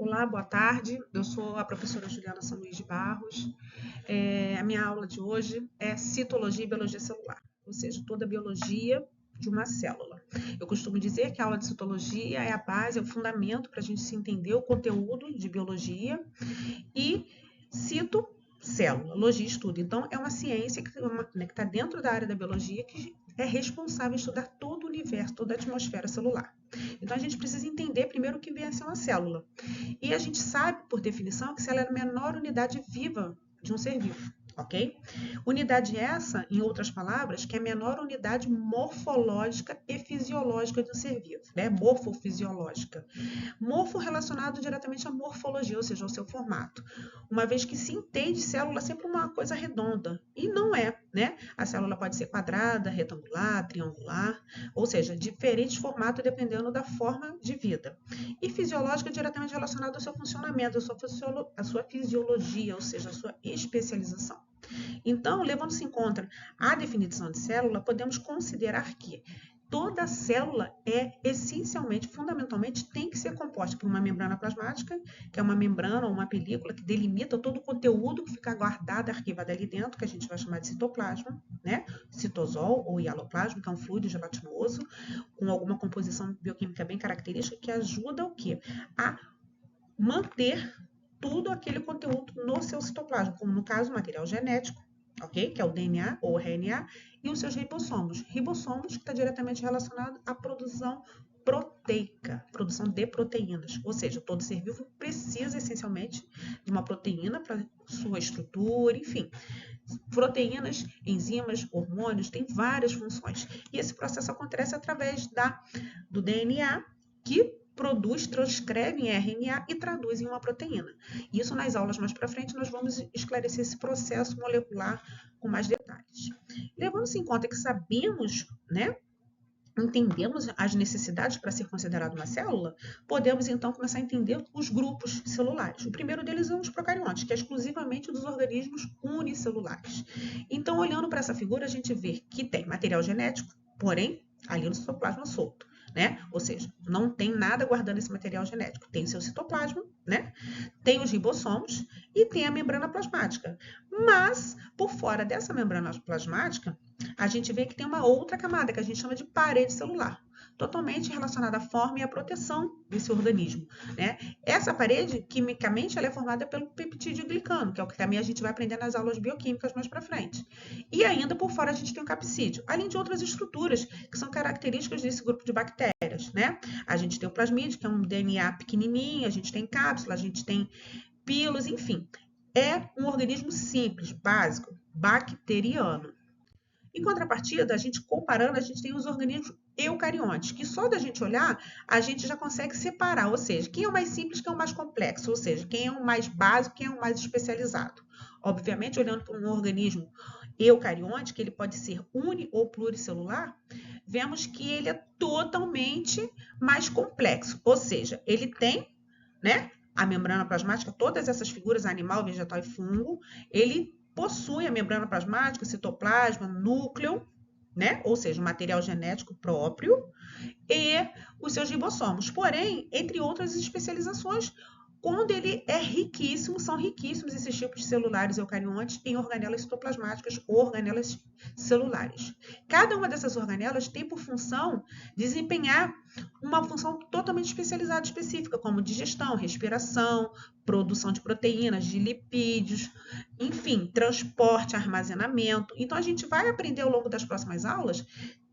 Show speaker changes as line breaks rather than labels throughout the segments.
Olá, boa tarde. Eu sou a professora Juliana São Luís de Barros. A minha aula de hoje é citologia e biologia celular, ou seja, toda a biologia de uma célula. Eu costumo dizer que a aula de citologia é a base, é o fundamento para a gente se entender o conteúdo de biologia e cito célula, logia e estudo. Então, é uma ciência que está dentro da área da biologia que é responsável por estudar todo o universo, toda a atmosfera celular. Então, a gente precisa entender primeiro o que vem a ser uma célula. E a gente sabe, por definição, que célula é a menor unidade viva de um ser vivo, ok? Unidade essa, em outras palavras, que é a menor unidade morfológica e fisiológica de um ser vivo, né? Morfofisiológica. Morfo relacionado diretamente à morfologia, ou seja, ao seu formato. Uma vez que se entende célula sempre uma coisa redonda, e não é, né? A célula pode ser quadrada, retangular, triangular, ou seja, diferentes formatos dependendo da forma de vida. E fisiológica diretamente relacionada ao seu funcionamento, à sua fisiologia, ou seja, à sua especialização. Então, levando-se em conta a definição de célula, podemos considerar que toda célula essencialmente, fundamentalmente, tem que ser composta por uma membrana plasmática, que é uma membrana ou uma película que delimita todo o conteúdo que fica guardado, arquivado ali dentro, que a gente vai chamar de citoplasma, né? Citosol ou hialoplasma, que é um fluido gelatinoso, com alguma composição bioquímica bem característica, que ajuda o quê? A manter tudo aquele conteúdo no seu citoplasma, como no caso o material genético, ok? Que é o DNA ou o RNA, e os seus ribossomos. Ribossomos que está diretamente relacionado à produção proteica, produção de proteínas. Ou seja, todo ser vivo precisa essencialmente de uma proteína para sua estrutura, enfim. Proteínas, enzimas, hormônios, tem várias funções. E esse processo acontece através do DNA, que transcreve em RNA e traduz em uma proteína. Isso nas aulas mais para frente nós vamos esclarecer esse processo molecular com mais detalhes. Levando-se em conta que sabemos, né, entendemos as necessidades para ser considerada uma célula, podemos então começar a entender os grupos celulares. O primeiro deles são os procariontes, que é exclusivamente dos organismos unicelulares. Então, olhando para essa figura, a gente vê que tem material genético, porém, ali no citoplasma solto, né? Ou seja, não tem nada guardando esse material genético. Tem seu citoplasma, né? Tem os ribossomos e tem a membrana plasmática. Mas, por fora dessa membrana plasmática, a gente vê que tem uma outra camada que a gente chama de parede celular, totalmente relacionada à forma e à proteção desse organismo, né? Essa parede, quimicamente, ela é formada pelo peptídeo glicano, que é o que também a gente vai aprender nas aulas bioquímicas mais para frente. E ainda por fora a gente tem o capsídeo, além de outras estruturas que são características desse grupo de bactérias, né? A gente tem o plasmídio, que é um DNA pequenininho, a gente tem cápsula, a gente tem pilos, enfim. É um organismo simples, básico, bacteriano. Em contrapartida, a gente comparando, a gente tem os organismos eucariontes, que só da gente olhar, a gente já consegue separar, ou seja, quem é o mais simples, quem é o mais complexo, ou seja, quem é o mais básico, quem é o mais especializado. Obviamente, olhando para um organismo eucarionte, que ele pode ser uni ou pluricelular, vemos que ele é totalmente mais complexo, ou seja, ele tem, né, a membrana plasmática, todas essas figuras, animal, vegetal e fungo, ele possui a membrana plasmática, citoplasma, núcleo, né? Ou seja, o material genético próprio, e os seus ribossomos. Porém, entre outras especializações, quando ele é riquíssimo, são riquíssimos esses tipos de celulares eucariontes em organelas citoplasmáticas ou organelas celulares. Cada uma dessas organelas tem por função desempenhar uma função totalmente especializada, específica, como digestão, respiração, produção de proteínas, de lipídios, enfim, transporte, armazenamento. Então, a gente vai aprender ao longo das próximas aulas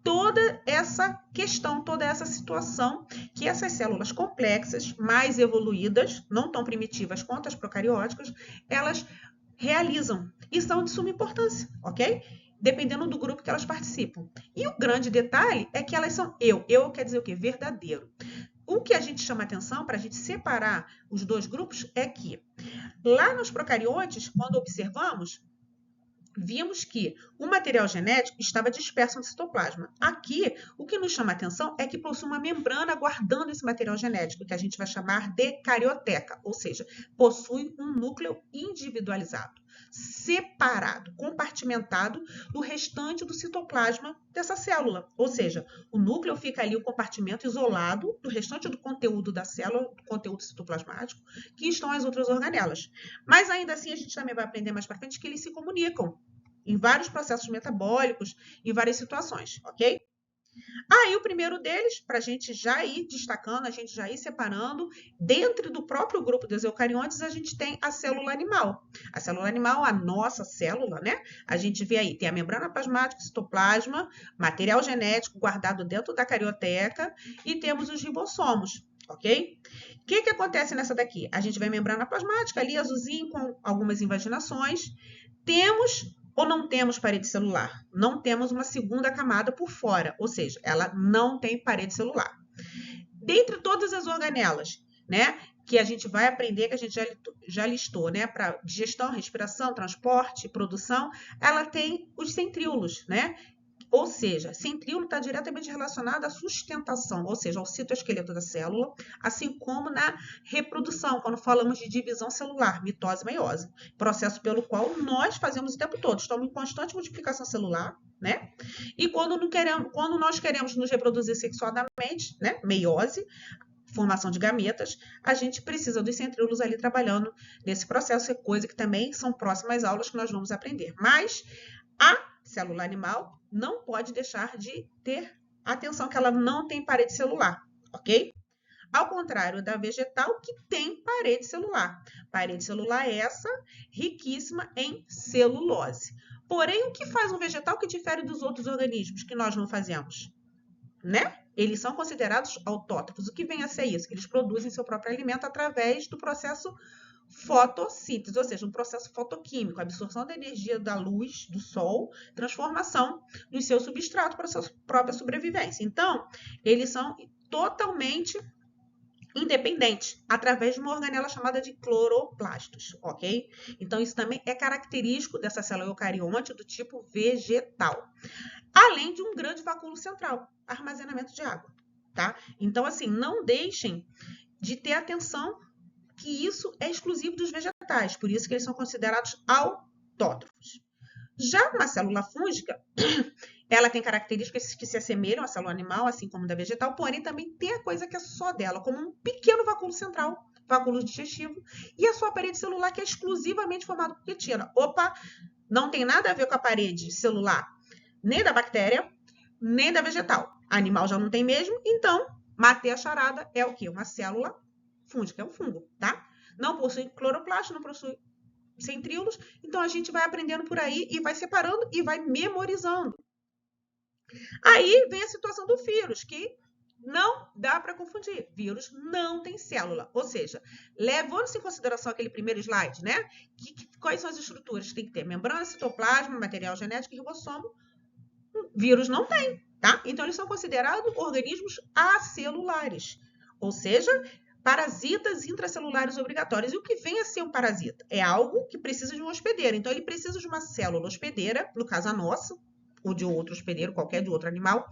toda essa questão, toda essa situação que essas células complexas, mais evoluídas, não tão primitivas quanto as procarióticas, elas realizam e são de suma importância, ok? Dependendo do grupo que elas participam. E o grande detalhe é que elas são eu. Eu quer dizer o quê? Verdadeiro. O que a gente chama atenção para a gente separar os dois grupos é que lá nos procariontes, quando observamos, vimos que o material genético estava disperso no citoplasma. Aqui, o que nos chama a atenção é que possui uma membrana guardando esse material genético, que a gente vai chamar de carioteca, ou seja, possui um núcleo individualizado. separado, compartimentado do restante do citoplasma dessa célula. Ou seja, o núcleo fica ali, o compartimento isolado do restante do conteúdo da célula, do conteúdo citoplasmático, que estão as outras organelas. Mas ainda assim, a gente também vai aprender mais para frente que eles se comunicam em vários processos metabólicos, em várias situações, ok? Aí o primeiro deles, para a gente já ir destacando, a gente já ir separando, dentro do próprio grupo dos eucariontes, a gente tem a célula animal. A célula animal, a nossa célula, né? A gente vê aí, tem a membrana plasmática, citoplasma, material genético guardado dentro da carioteca e temos os ribossomos, ok? O que acontece nessa daqui? A gente vê a membrana plasmática ali, azulzinho, com algumas invaginações. Temos ou não temos parede celular? Não temos uma segunda camada por fora, ou seja, ela não tem parede celular. Dentre todas as organelas, né, que a gente vai aprender, que a gente já listou, né, para digestão, respiração, transporte, produção, ela tem os centríolos, né? Ou seja, centríolo está diretamente relacionado à sustentação, ou seja, ao citoesqueleto da célula, assim como na reprodução, quando falamos de divisão celular, mitose e meiose, processo pelo qual nós fazemos o tempo todo, estamos em constante multiplicação celular, né? E quando nós queremos nos reproduzir sexuadamente, né, meiose, formação de gametas, a gente precisa dos centríolos ali trabalhando nesse processo, coisa que também são próximas aulas que nós vamos aprender. Mas a célula animal não pode deixar de ter atenção que ela não tem parede celular, ok? Ao contrário da vegetal, que tem parede celular. Parede celular é essa, riquíssima em celulose. Porém, o que faz um vegetal que difere dos outros organismos que nós não fazemos? Né? Eles são considerados autótrofos. O que vem a ser isso? Eles produzem seu próprio alimento através do processo fotossíntese, ou seja, um processo fotoquímico, absorção da energia da luz do sol, transformação no seu substrato para a sua própria sobrevivência. Então, eles são totalmente independentes, através de uma organela chamada de cloroplastos, ok? Então, isso também é característico dessa célula eucarionte do tipo vegetal. Além de um grande vacúolo central, armazenamento de água, tá? Então, assim, não deixem de ter atenção que isso é exclusivo dos vegetais, por isso que eles são considerados autótrofos. Já uma célula fúngica, ela tem características que se assemelham à célula animal, assim como da vegetal, porém também tem a coisa que é só dela, como um pequeno vacúolo central, vacúolo digestivo, e a sua parede celular que é exclusivamente formada por quitina. Opa, não tem nada a ver com a parede celular nem da bactéria, nem da vegetal. Animal já não tem mesmo, então, matei a charada, é o quê? Uma célula fúngica, é um fungo, tá? Não possui cloroplasto, não possui centríolos, então a gente vai aprendendo por aí e vai separando e vai memorizando. Aí vem a situação do vírus, que não dá para confundir. Vírus não tem célula, ou seja, levando-se em consideração aquele primeiro slide, né? Quais são as estruturas? Tem que ter membrana, citoplasma, material genético e ribossomo. Vírus não tem, tá? Então, eles são considerados organismos acelulares, ou seja, parasitas intracelulares obrigatórios. E o que vem a ser um parasita? É algo que precisa de um hospedeiro. Então, ele precisa de uma célula hospedeira, no caso a nossa, ou de outro hospedeiro, qualquer de outro animal,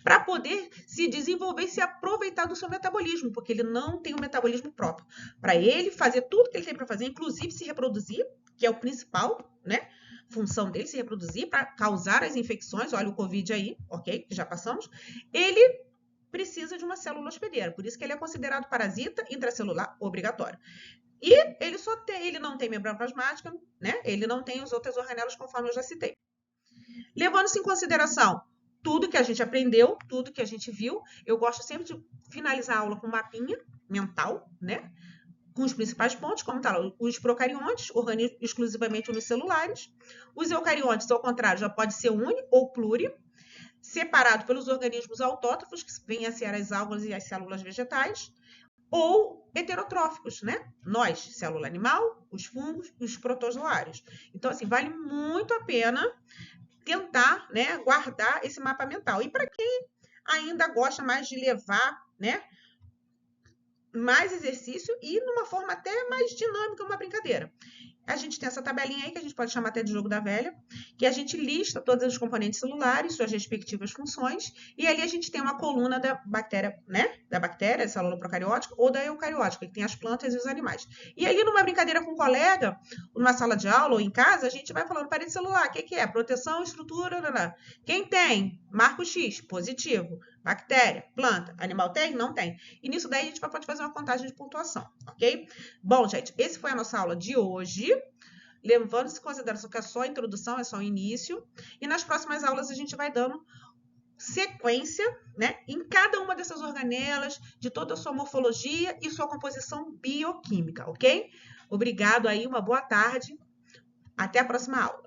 para poder se desenvolver e se aproveitar do seu metabolismo, porque ele não tem um metabolismo próprio. Para ele fazer tudo que ele tem para fazer, inclusive se reproduzir, que é o principal, né? Função dele se reproduzir para causar as infecções, olha o Covid aí, ok? Que já passamos, ele precisa de uma célula hospedeira, por isso que ele é considerado parasita intracelular obrigatório. E ele não tem membrana plasmática, né? Ele não tem as outras organelas, conforme eu já citei. Levando-se em consideração tudo que a gente aprendeu, tudo que a gente viu, eu gosto sempre de finalizar a aula com um mapinha mental, né? Com os principais pontos, como tá lá, os procariontes, organismos exclusivamente unicelulares. Os eucariontes, ao contrário, já pode ser uni ou pluri, separado pelos organismos autótrofos, que vêm a ser as algas e as células vegetais, ou heterotróficos, né? Nós, célula animal, os fungos e os protozoários. Então, assim, vale muito a pena tentar, né, guardar esse mapa mental. E para quem ainda gosta mais de levar, né, mais exercício e numa forma até mais dinâmica, uma brincadeira. a gente tem essa tabelinha aí, que a gente pode chamar até de jogo da velha, que a gente lista todos os componentes celulares, suas respectivas funções, e ali a gente tem uma coluna da bactéria, né? Da bactéria, célula procariótica, ou da eucariótica, que tem as plantas e os animais. E ali, numa brincadeira com um colega, numa sala de aula ou em casa, a gente vai falando parede celular, o que é? Proteção, estrutura, quem tem? Marca o X, positivo. Bactéria, planta, animal tem? Não tem. E nisso daí a gente pode fazer uma contagem de pontuação, ok? Bom, gente, esse foi a nossa aula de hoje. Levando-se em consideração que é só a introdução, é só o início. E nas próximas aulas a gente vai dando sequência, né, em cada uma dessas organelas, de toda a sua morfologia e sua composição bioquímica, ok? Obrigado aí, uma boa tarde. Até a próxima aula.